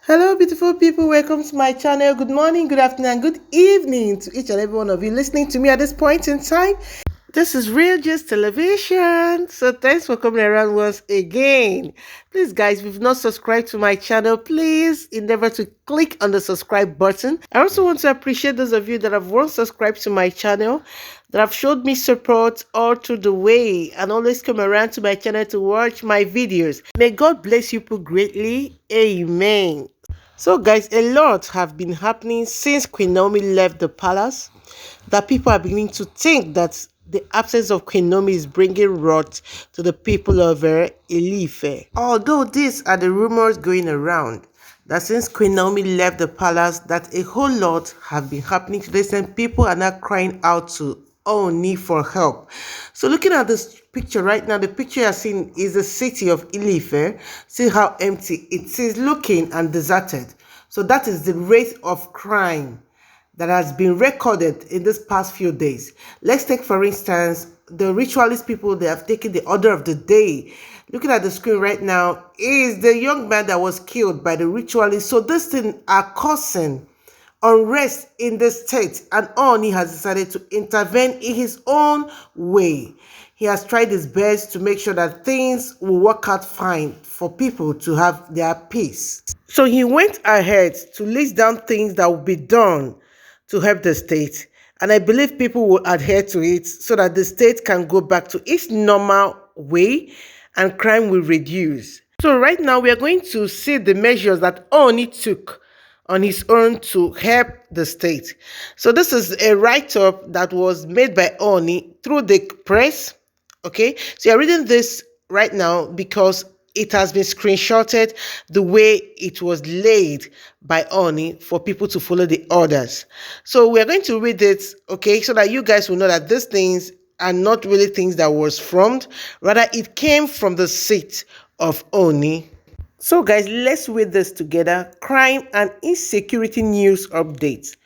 Hello, beautiful people. Welcome to my channel. Good morning, good afternoon, and good evening to each and every one of you listening to me at this point in time. This is Real Just Television. So thanks for coming around once again. Please, guys, if you've not subscribed to my channel, please endeavor to click on the subscribe button. I also want to appreciate those of you that have once subscribed to my channel, that have showed me support all through the way, and always come around to my channel to watch my videos. May God bless you people greatly. Amen. So guys, a lot have been happening since Queen Naomi left the palace, that people are beginning to think that the absence of Queen Naomi is bringing rot to the people of Ile-Ife. Although these are the rumors going around, that since Queen Naomi left the palace, that a whole lot have been happening today, and people are now crying out to Ooni for help. So looking at this picture right now, the picture you're seeing is the city of Ile-Ife. See how empty it is looking and deserted. So that is the rate of crime that has been recorded in this past few days. Let's take, for instance, the ritualist people. They have taken the order of the day. Looking at the screen right now is the young man that was killed by the ritualists. So this thing are causing unrest in the state, and Ooni has decided to intervene in his own way. He has tried his best to make sure that things will work out fine for people to have their peace. So he went ahead to list down things that will be done to help the state, and I believe people will adhere to it so that the state can go back to its normal way and crime will reduce. So right now we are going to see the measures that Ooni took on his own to help the state. So this is a write-up that was made by Ooni through the press. Okay, so you're reading this right now because it has been screenshotted the way it was laid by Ooni for people to follow the orders. So we're going to read it, okay, so that you guys will know that these things are not really things that was formed, rather it came from the seat of Ooni. So guys, let's read this together. Crime and insecurity news updates.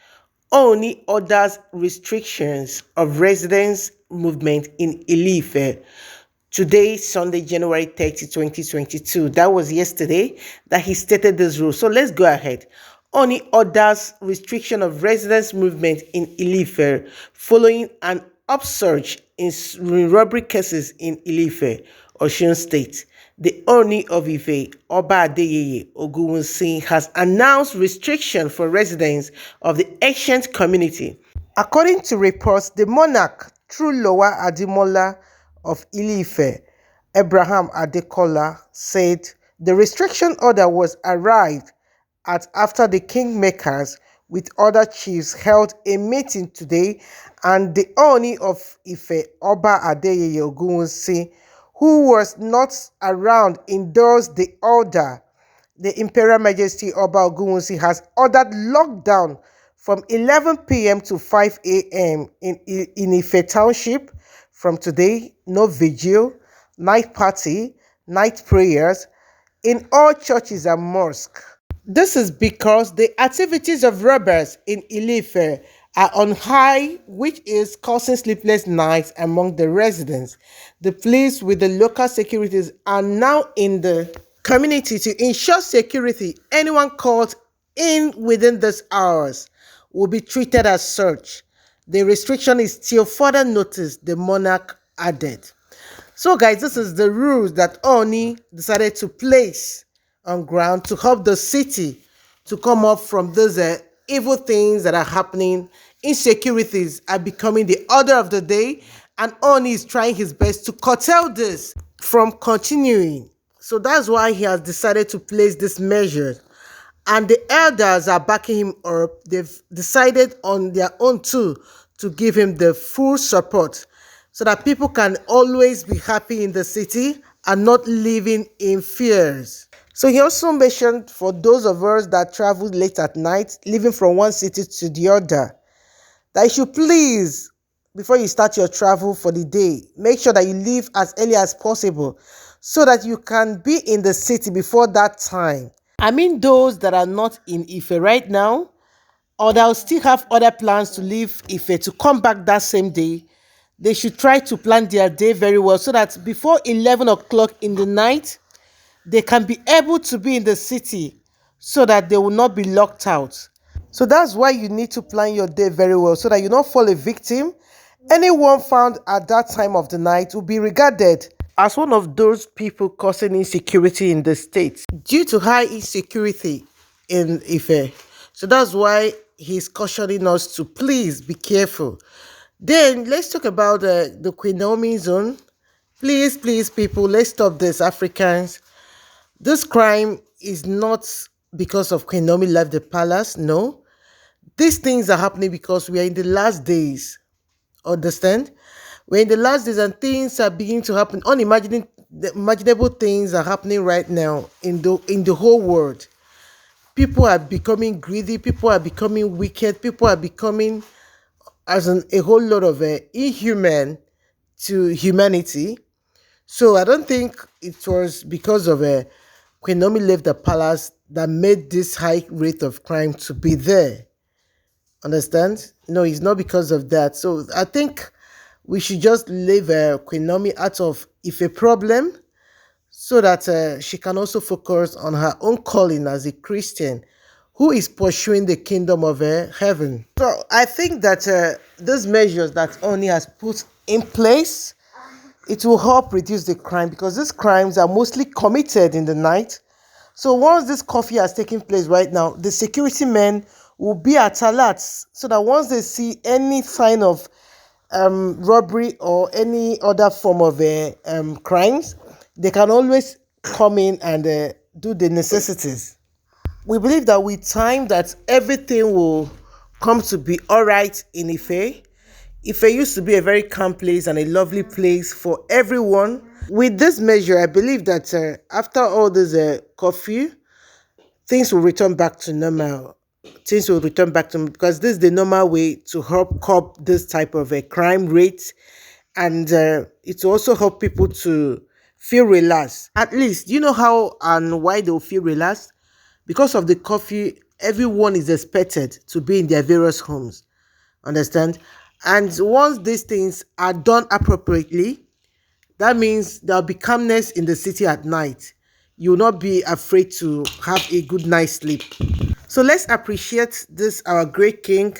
Ooni orders restrictions of residents movement in Ile-Ife. Today, Sunday, January 30, 2022. That was yesterday that he stated this rule. So let's go ahead. Ooni orders restriction of residents movement in Ile-Ife following an upsurge in robbery cases in Ile-Ife, Osun State. The Ooni of Ife, Oba Adeyeye Ogunwusi, has announced restriction for residents of the ancient community. According to reports, the monarch, through Lower Adimola of Ile-Ife, Abraham Adekola, said the restriction order was arrived at after the kingmakers with other chiefs held a meeting today, and the Ooni of Ife, Oba Adeyeye Ogunwusi, who was not around, endorsed the order. The Imperial Majesty Oba Okunade has ordered lockdown from 11 p.m. to 5 a.m. in Ife Township. From today, no vigil, night party, night prayers in all churches and mosques. This is because the activities of robbers in Ile-Ife are on high, which is causing sleepless nights among the residents. The police with the local securities are now in the community to ensure security. Anyone caught in within these hours will be treated as such. The restriction is till further notice, the monarch added. So guys, this is the rules that Ooni decided to place on ground to help the city to come up from those evil things that are happening. Insecurities are becoming the order of the day, and Ooni is trying his best to curtail this from continuing. So that's why he has decided to place this measure. And the elders are backing him up. They've decided on their own too to give him the full support so that people can always be happy in the city and not living in fears. So he also mentioned for those of us that travel late at night, living from one city to the other, that you should please, before you start your travel for the day, make sure that you leave as early as possible so that you can be in the city before that time. I mean those that are not in Ife right now, or that will still have other plans to leave Ife to come back that same day, they should try to plan their day very well so that before 11 o'clock in the night, they can be able to be in the city so that they will not be locked out. So that's why you need to plan your day very well so that you don't fall a victim. Anyone found at that time of the night will be regarded as one of those people causing insecurity in the state due to high insecurity in Ife. So that's why he's cautioning us to please be careful. Then let's talk about the Queen Naomi zone. Please, please, people, let's stop this, Africans. This crime is not because of Queen Naomi left the palace. No, these things are happening because we are in the last days. Understand? We're in the last days and things are beginning to happen. Unimaginable things are happening right now in the whole world. People are becoming greedy. People are becoming wicked. People are becoming a whole lot of inhuman to humanity. So I don't think it was because of Queen Naomi left the palace that made this high rate of crime to be there. Understand? No, it's not because of that. So I think we should just leave Queen Naomi out of if a problem so that she can also focus on her own calling as a Christian who is pursuing the kingdom of heaven. So I think that those measures that Oni has put in place, it will help reduce the crime because these crimes are mostly committed in the night. So once this coffee has taken place right now, the security men will be at alert so that once they see any sign of robbery or any other form of crimes, they can always come in and do the necessities. We believe that with time that everything will come to be all right in Ife. Ife used to be a very calm place and a lovely place for everyone. With this measure, I believe that after all this curfew, things will return back to normal. Things will return back to because this is the normal way to help curb this type of a crime rate, and it will also help people to feel relaxed. At least you know how and why they will feel relaxed because of the curfew. Everyone is expected to be in their various homes. Understand? And once these things are done appropriately, that means there'll be calmness in the city at night. You will not be afraid to have a good night's sleep. So let's appreciate this, our great king,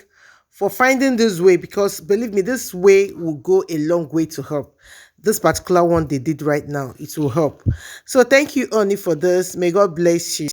for finding this way because believe me, this way will go a long way to help. This particular one they did right now, it will help. So thank you, Oni, for this. May God bless you.